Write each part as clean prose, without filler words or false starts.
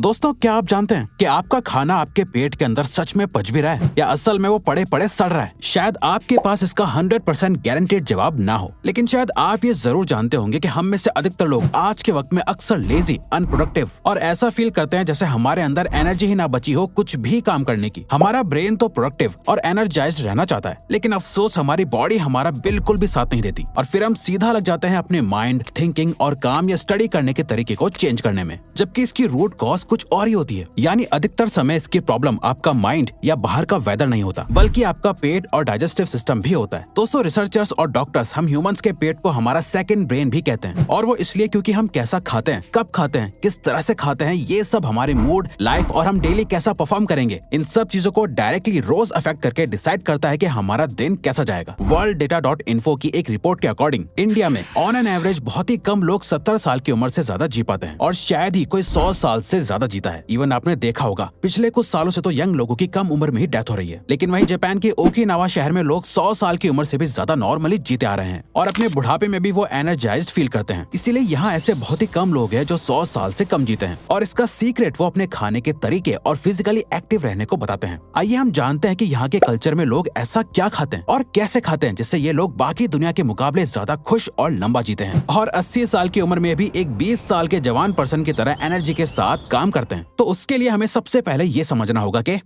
दोस्तों, क्या आप जानते हैं कि आपका खाना आपके पेट के अंदर सच में पच भी रहा है या असल में वो पड़े पड़े सड़ रहा है? शायद आपके पास इसका 100% गारंटेड जवाब ना हो, लेकिन शायद आप ये जरूर जानते होंगे कि हम में से अधिकतर लोग आज के वक्त में अक्सर लेजी, अनप्रोडक्टिव और ऐसा फील करते हैं जैसे हमारे अंदर एनर्जी ही ना बची हो कुछ भी काम करने की। हमारा ब्रेन तो प्रोडक्टिव और एनर्जाइज्ड रहना चाहता है, लेकिन अफसोस हमारी बॉडी हमारा बिल्कुल भी साथ नहीं देती और फिर हम सीधा लग जाते हैं अपने माइंड, थिंकिंग और काम या स्टडी करने के तरीके को चेंज करने में, जबकि इसकी रूट कॉज कुछ और ही होती है। यानी अधिकतर समय इसकी प्रॉब्लम आपका माइंड या बाहर का वेदर नहीं होता, बल्कि आपका पेट और डाइजेस्टिव सिस्टम भी होता है। दोस्तों, रिसर्चर्स और डॉक्टर्स हम ह्यूमंस के पेट को हमारा सेकंड ब्रेन भी कहते हैं, और वो इसलिए क्योंकि हम कैसा खाते हैं, कब खाते हैं, किस तरह से खाते हैं, ये सब हमारे मूड, लाइफ और हम डेली कैसा परफॉर्म करेंगे, इन सब चीजों को डायरेक्टली रोज अफेक्ट करके डिसाइड करता है कि हमारा दिन कैसा जाएगा। worlddata.info की एक रिपोर्ट के अकॉर्डिंग इंडिया में ऑन एन एवरेज बहुत ही कम लोग 70 साल की उम्र से ज्यादा जी पाते हैं और शायद ही कोई 100 साल से ज्यादा जीता है। इवन आपने देखा होगा पिछले कुछ सालों से तो यंग लोगों की कम उम्र में ही डेथ हो रही है, लेकिन वहीं जापान के ओकिनावा शहर में लोग 100 साल की उम्र से भी ज्यादा नॉर्मली जीते आ रहे हैं और अपने बुढ़ापे में भी वो एनर्जाइज्ड फील करते हैं। इसीलिए यहाँ ऐसे बहुत ही कम लोग हैं जो 100 साल से कम जीते हैं, और इसका सीक्रेट वो अपने खाने के तरीके और फिजिकली एक्टिव रहने को बताते हैं। आइए हम जानते हैं कि यहाँ के कल्चर में लोग ऐसा क्या खाते हैं और कैसे खाते हैं जिससे ये लोग बाकी दुनिया के मुकाबले ज्यादा खुश और लंबा जीते हैं और 80 साल की उम्र में भी एक 20 साल के जवान पर्सन की तरह एनर्जी के साथ काम करते हैं। तो उसके लिए हमें सबसे पहले ये समझना होगा कि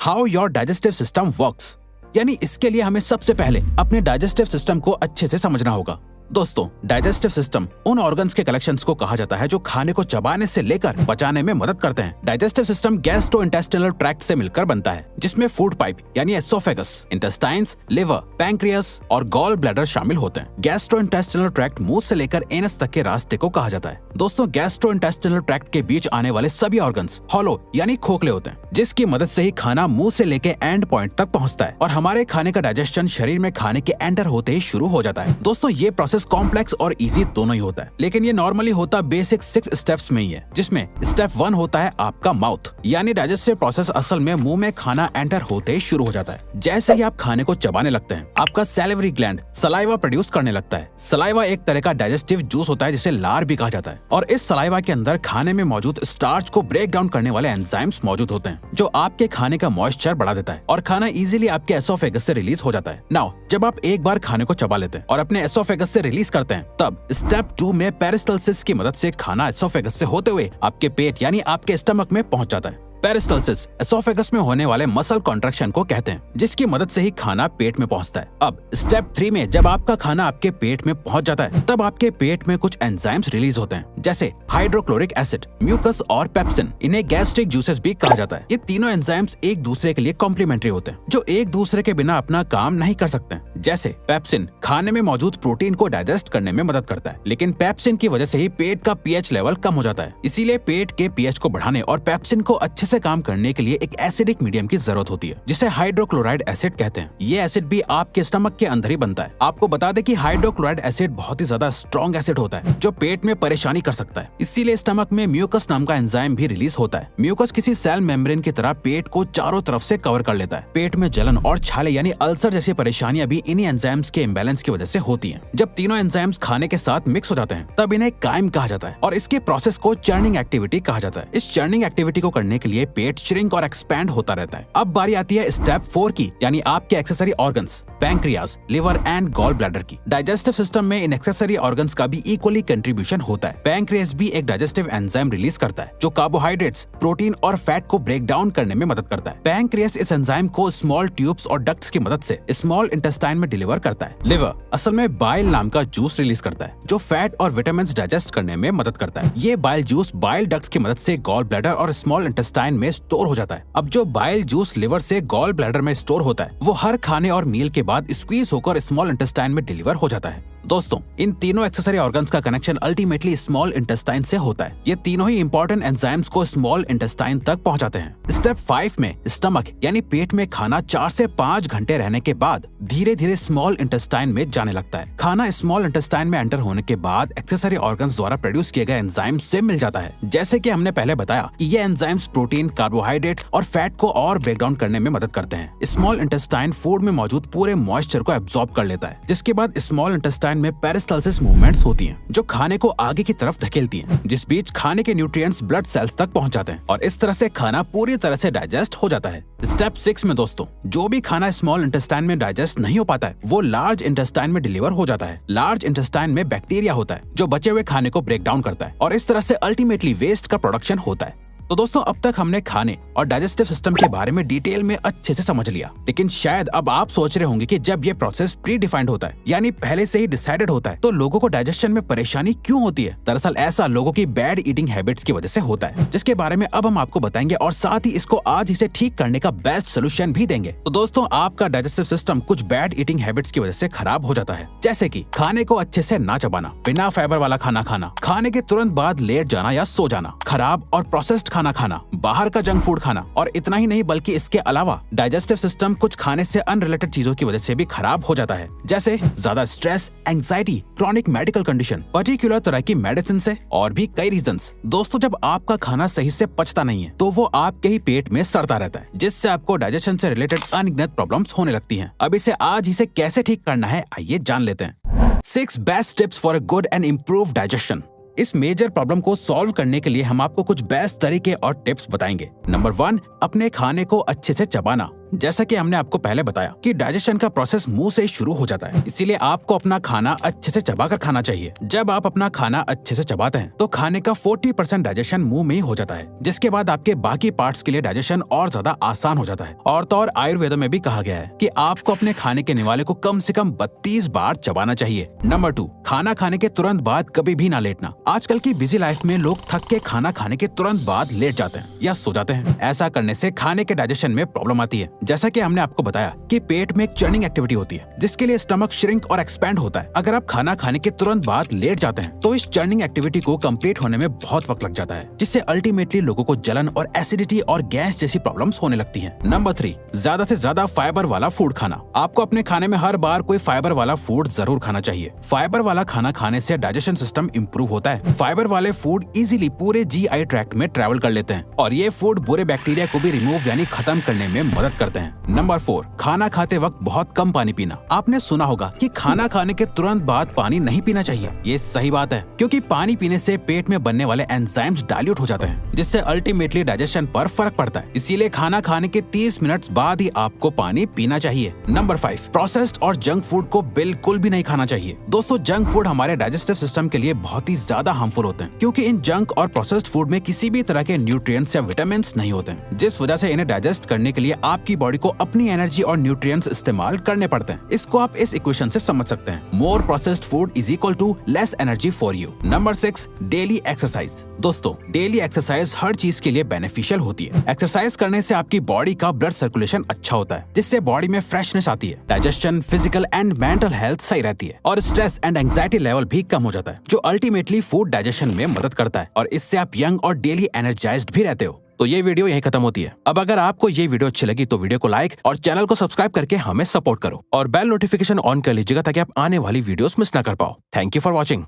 how your digestive system works, यानी इसके लिए हमें सबसे पहले अपने डाइजेस्टिव सिस्टम को अच्छे से समझना होगा। दोस्तों, डाइजेस्टिव सिस्टम उन ऑर्गन्स के कलेक्शंस को कहा जाता है जो खाने को चबाने से लेकर पचाने में मदद करते हैं। डाइजेस्टिव सिस्टम गैस्ट्रोइंटेस्टिनल ट्रैक्ट से मिलकर बनता है, जिसमें फूड पाइप यानी एसोफेगस, इंटेस्टाइन्स, लिवर, पैंक्रियास और गॉल ब्लैडर शामिल होते हैं। गैस्ट्रोइंटेस्टिनल ट्रैक्ट मुंह से लेकर एनस तक के रास्ते को कहा जाता है। दोस्तों, गैस्ट्रोइंटेस्टिनल ट्रैक्ट के बीच आने वाले सभी ऑर्गन्स हॉलो यानी खोखले होते हैं, जिसकी मदद से ही खाना मुंह से लेके एंड पॉइंट तक पहुंचता है और हमारे खाने का डाइजेशन शरीर में खाने के एंटर होते ही शुरू हो जाता है। दोस्तों, ये प्रोसेस कॉम्प्लेक्स और इजी दोनों ही होता है, लेकिन ये नॉर्मली होता बेसिक 6 स्टेप्स में ही है, जिसमें स्टेप 1 होता है आपका माउथ, यानी डाइजेस्टिव प्रोसेस असल में मुंह में खाना एंटर होते ही शुरू हो जाता है। जैसे ही आप खाने को चबाने लगते हैं, आपका सैलिवरी ग्लैंड सलाइवा प्रोड्यूस करने लगता है। सलाइवा एक तरह का डाइजेस्टिव जूस होता है जिसे लार भी कहा जाता है, और इस सलाइवा के अंदर खाने में मौजूद स्टार्च को ब्रेक डाउन करने वाले एंजाइम्स मौजूद होते हैं, जो आपके खाने का मॉइस्चर बढ़ा देता है और खाना इजीली आपके एसोफेगस से रिलीज हो जाता है। नाउ, जब आप एक बार खाने को चबा लेते हैं और अपने एसोफेगस से रिलीज करते हैं, तब स्टेप 2 में पेरिस्टल्सिस की मदद से खाना एसोफेगस से होते हुए आपके पेट यानी आपके स्टमक में पहुंच जाता है। पेरिस्टल्सिस एसोफेगस में होने वाले मसल कॉन्ट्रैक्शन को कहते हैं, जिसकी मदद से ही खाना पेट में पहुंचता है। अब स्टेप 3 में जब आपका खाना आपके पेट में पहुंच जाता है, तब आपके पेट में कुछ एंजाइम्स रिलीज होते हैं, जैसे हाइड्रोक्लोरिक एसिड, म्यूकस और पेप्सिन। इन्हें गैस्ट्रिक जूसेस भी कहा जाता है। ये तीनों एंजाइम्स एक दूसरे के लिए कॉम्प्लीमेंट्री होते हैं, जो एक दूसरे के बिना अपना काम नहीं कर सकते। जैसे पेप्सिन खाने में मौजूद प्रोटीन को डाइजेस्ट करने में मदद करता है, लेकिन पेप्सिन की वजह से ही पेट का पीएच लेवल कम हो जाता है। इसीलिए पेट के पीएच को बढ़ाने और पेप्सिन को अच्छे से काम करने के लिए एक एसिडिक मीडियम की जरूरत होती है, जिसे हाइड्रोक्लोराइड एसिड कहते हैं। ये एसिड भी आपके स्टमक के अंदर ही बनता है। आपको बता दें कि हाइड्रोक्लोराइड एसिड बहुत ही ज्यादा स्ट्रॉन्ग एसिड होता है, जो पेट में परेशानी कर सकता है। इसीलिए स्टमक में म्यूकस नाम का एंजाइम भी रिलीज होता है। म्यूकस किसी सेल मेम्ब्रेन की तरह पेट को चारों तरफ से कवर कर लेता है। पेट में जलन और छाले यानी अल्सर जैसी परेशानियां भी इन्हीं एंजाइम्स के इम्बैलेंस की वजह से होती हैं। जब तीनों एंजाइम्स खाने के साथ मिक्स हो जाते हैं, तब इन्हें काइम कहा जाता है और इसके प्रोसेस को चर्निंग एक्टिविटी कहा जाता है। इस चर्निंग एक्टिविटी को करने के लिए पेट श्रिंक और एक्सपैंड होता रहता है। अब बारी आती है स्टेप 4 की, यानी आपके accessory organs, pancreas, liver and gall bladder की। डाइजेस्टिव सिस्टम में इन एक्सेसरी ऑर्गन्स का भी इक्वली कंट्रीब्यूशन होता है। पैंक्रियास भी एक डाइजेस्टिव एंजाइम रिलीज करता है, जो कार्बोहाइड्रेट्स, प्रोटीन और फैट को ब्रेक डाउन करने में मदद करता है। पैंक्रियास इस एंजाइम को स्मॉल ट्यूब्स और डक्ट्स की मदद से स्मॉल इंटेस्टाइन में डिलीवर करता है। लिवर असल में बाइल नाम का जूस रिलीज करता है, जो फैट और विटामिन डाइजेस्ट करने में मदद करता है। ये बाइल जूस बाइल डक्ट्स की मदद से गॉल ब्लैडर और स्मॉल इंटेस्टाइन में स्टोर हो जाता है। अब जो बाइल जूस लिवर से गॉल ब्लैडर में स्टोर होता है, वो हर खाने और मील के बाद स्क्वीज होकर स्मॉल इंटेस्टाइन में डिलीवर हो जाता है। दोस्तों, इन तीनों एक्सेसरी ऑर्गन्स का कनेक्शन अल्टीमेटली स्मॉल इंटेस्टाइन से होता है। ये तीनों ही इंपॉर्टेंट एंजाइम्स को स्मॉल इंटेस्टाइन तक पहुंचाते हैं। स्टेप 5 में स्टमक यानी पेट में खाना 4 से 5 घंटे रहने के बाद धीरे धीरे स्मॉल इंटेस्टाइन में जाने लगता है। खाना स्मॉल इंटेस्टाइन में एंटर होने के बाद एक्सेसरी ऑर्गन्स द्वारा प्रोड्यूस किए गए एंजाइम्स से मिल जाता है। जैसे कि हमने पहले बताया कि ये एंजाइम्स प्रोटीन, कार्बोहाइड्रेट और फैट को और ब्रेक डाउन करने में मदद करते हैं। स्मॉल इंटेस्टाइन फूड में मौजूद पूरे मॉइस्चर को एब्जॉर्ब कर लेता है, जिसके बाद स्मॉल इंटेस्टाइन में पेरिस्टाल्सिस मूवमेंट्स होती हैं, जो खाने को आगे की तरफ धकेलती हैं, जिस बीच खाने के न्यूट्रिएंट्स ब्लड सेल्स तक पहुंच जाते हैं और इस तरह से खाना पूरी तरह से डाइजेस्ट हो जाता है। स्टेप 6 में दोस्तों, जो भी खाना स्मॉल इंटेस्टाइन में डाइजेस्ट नहीं हो पाता है वो लार्ज इंटेस्टाइन में डिलीवर हो जाता है। लार्ज इंटेस्टाइन में बैक्टीरिया होता है जो बचे हुए खाने को ब्रेक डाउन करता है और इस तरह से अल्टीमेटली वेस्ट का प्रोडक्शन होता है। तो दोस्तों, अब तक हमने खाने और डाइजेस्टिव सिस्टम के बारे में डिटेल में अच्छे से समझ लिया, लेकिन शायद अब आप सोच रहे होंगे कि जब ये प्रोसेस प्री डिफाइंड होता है, यानी पहले से ही डिसाइडेड होता है, तो लोगों को डाइजेशन में परेशानी क्यों होती है? दरअसल ऐसा लोगों की बैड ईटिंग हैबिट्स की वजह से होता है, जिसके बारे में अब हम आपको बताएंगे और साथ ही इसको आज इसे ठीक करने का बेस्ट सोल्यूशन भी देंगे। तो दोस्तों, आपका डाइजेस्टिव सिस्टम कुछ बैड ईटिंग हैबिट्स की वजह से खराब हो जाता है, जैसे कि खाने को अच्छे से ना चबाना, बिना फाइबर वाला खाना खाना, खाने के तुरंत बाद लेट जाना या सो जाना, खराब और प्रोसेस्ड खाना खाना, बाहर का जंक फूड खाना। और इतना ही नहीं बल्कि इसके अलावा डाइजेस्टिव सिस्टम कुछ खाने से अनरिलेटेड चीजों की वजह से भी खराब हो जाता है, जैसे ज्यादा stress, anxiety, chronic medical condition, particular तरह की मेडिसिन से और भी कई रीजंस। दोस्तों, जब आपका खाना सही से पचता नहीं है तो वो आपके ही पेट में सड़ता रहता है, जिससे आपको डाइजेशन से रिलेटेड अनगिनत प्रॉब्लम्स होने लगती हैं। अब इसे कैसे ठीक करना है, आइए जान लेते हैं। 6 best tips for a good and improve digestion. इस मेजर प्रॉब्लम को सॉल्व करने के लिए हम आपको कुछ बेस्ट तरीके और टिप्स बताएंगे। नंबर 1, अपने खाने को अच्छे से चबाना। जैसा कि हमने आपको पहले बताया कि डाइजेशन का प्रोसेस मुंह से शुरू हो जाता है, इसीलिए आपको अपना खाना अच्छे से चबाकर खाना चाहिए। जब आप अपना खाना अच्छे से चबाते हैं तो खाने का 40% डाइजेशन मुंह में ही हो जाता है, जिसके बाद आपके बाकी पार्ट्स के लिए डाइजेशन और ज्यादा आसान हो जाता है। और तो और आयुर्वेद में भी कहा गया है कि आपको अपने खाने के निवाले को कम से कम 32 बार चबाना चाहिए। नंबर 2, खाना खाने के तुरंत बाद कभी भी ना लेटना। आजकल की बिजी लाइफ में लोग थक के खाना खाने के तुरंत बाद लेट जाते हैं या सो जाते हैं। ऐसा करने से खाने के डाइजेशन में प्रॉब्लम आती है। जैसा कि हमने आपको बताया कि पेट में एक चर्निंग एक्टिविटी होती है, जिसके लिए स्टमक श्रिंक और एक्सपैंड होता है। अगर आप खाना खाने के तुरंत बाद लेट जाते हैं तो इस चर्निंग एक्टिविटी को कंप्लीट होने में बहुत वक्त लग जाता है, जिससे अल्टीमेटली लोगों को जलन और एसिडिटी और गैस जैसी प्रॉब्लम्स होने लगती हैं। नंबर 3, ज्यादा से ज्यादा फाइबर वाला फूड खाना। आपको अपने खाने में हर बार कोई फाइबर वाला फूड जरूर खाना चाहिए। फाइबर वाला खाना खाने से डाइजेशन सिस्टम इंप्रूव होता है। फाइबर वाले फूड इजीली पूरे GI ट्रैक्ट में ट्रैवल कर लेते हैं और ये फूड बुरे बैक्टीरिया को भी रिमूव यानी खत्म करने में मदद करते हैं। नंबर 4, खाना खाते वक्त बहुत कम पानी पीना। आपने सुना होगा कि खाना खाने के तुरंत बाद पानी नहीं पीना चाहिए। ये सही बात है, क्योंकि पानी पीने से पेट में बनने वाले एंजाइम्स डाइल्यूट हो जाते हैं, जिससे अल्टीमेटली डाइजेशन पर फर्क पड़ता है। इसीलिए खाना खाने के 30 मिनट बाद ही आपको पानी पीना चाहिए। नंबर 5, प्रोसेस्ड और जंक फूड को बिल्कुल भी नहीं खाना चाहिए। दोस्तों, जंक फूड हमारे डाइजेस्टिव सिस्टम के लिए बहुत ही ज्यादा हार्मफुल होते हैं, क्योंकि इन जंक और प्रोसेस्ड फूड में किसी भी तरह के न्यूट्रिएंट्स या विटामिन नहीं होते हैं, जिस वजह से इन्हें डाइजेस्ट करने के लिए आपकी बॉडी को अपनी एनर्जी और न्यूट्रिएंट्स इस्तेमाल करने पड़ते हैं। इसको आप इस इक्वेशन से समझ सकते हैं। More processed food is equal to less energy for you. Number 6, daily exercise. दोस्तों, डेली एक्सरसाइज हर चीज के लिए बेनिफिशियल होती है। एक्सरसाइज करने से आपकी बॉडी का ब्लड सर्कुलेशन अच्छा होता है, जिससे बॉडी में फ्रेशनेस आती है, digestion, physical and mental health सही रहती है और स्ट्रेस एंड एंजाइटी लेवल भी कम हो जाता है, जो अल्टीमेटली फूड डाइजेशन में मदद करता है और इससे आप यंग और डेली एनर्जाइज्ड भी रहते हो। तो ये वीडियो यहीं खत्म होती है। अब अगर आपको ये वीडियो अच्छी लगी तो वीडियो को लाइक और चैनल को सब्सक्राइब करके हमें सपोर्ट करो और बेल नोटिफिकेशन ऑन कर लीजिएगा ताकि आप आने वाली वीडियोस मिस ना कर पाओ। Thank you for watching.